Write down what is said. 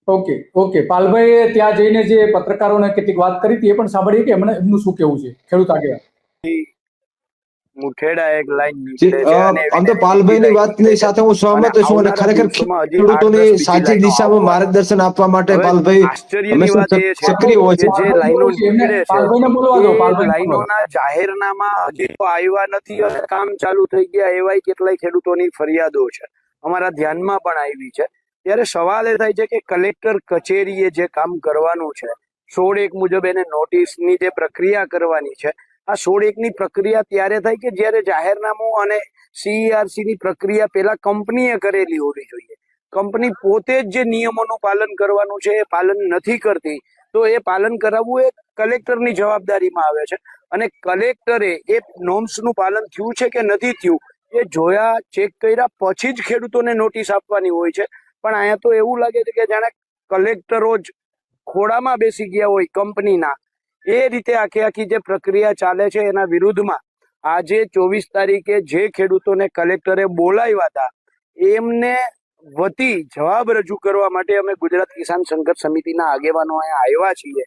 Okay okay, પાલભાઈએ ત્યાં જઈને જે પત્રકારોને કેટલીક વાત કરી હતી એ પણ સાંભળીએ કે એમનું શું કેવું છે ખેડૂત આગેવાન. મુઠેડા એક લાઈન નીકળે છે અને આમ તો પાલભાઈની વાતની સાથે હું સહમત છું અને ખરેખર ખેડૂતોની સાચી દિશામાં માર્ગદર્શન આપવા માટે પાલભાઈ આશ્ચર્યની વાત એ છે સક્રિય હોય કે છે. જે લાઈનો નીકળે છે પાલભાઈને બોલવા દો, એ પાલભાઈને બોલવા દો. લાઈનોના જાહેરનામા હજી તો આવ્યા નથી અને કામ ચાલુ થઈ ગયા એવાય કેટલાય ખેડૂતોની ફરિયાદો છે, અમારા ધ્યાનમાં પણ આવી છે. ત્યારે સવાલ એ થાય છે કે કલેક્ટર કચેરીએ જે કામ કરવાનું છે 16(1) મુજબ એને નોટિસની જે પ્રક્રિયા કરવાની છે, આ 16(1) ની પ્રક્રિયા ત્યારે થાય કે જ્યારે જાહેરનામું અને CERC ની પ્રક્રિયા પેલા કંપનીએ કરેલી હોવી જોઈએ. કંપની પોતે જ જે નિયમોનું પાલન કરવાનું છે એ પાલન નથી કરતી, તો એ પાલન કરાવવું એ કલેક્ટરની જવાબદારીમાં આવે છે અને કલેક્ટરે એ નોર્મ્સનું પાલન થયું છે કે નથી થયું એ જોયા, ચેક કર્યા પછી જ ખેડૂતોને નોટિસ આપવાની હોય છે. પણ અહીંયા તો એવું લાગે છે કે જાણે કલેક્ટરો જ ખોળામાં બેસી ગયા હોય કંપનીના, એ રીતે આખી જે પ્રક્રિયા ચાલે છે એના વિરુદ્ધમાં આજે 24 તારીખે જે ખેડૂતોને કલેક્ટરે બોલાવ્યા હતા એમને વતી જવાબ રજૂ કરવા માટે અમે ગુજરાત કિસાન સંઘર્ષ સમિતિના આગેવાનો અહીંયા આવ્યા છીએ.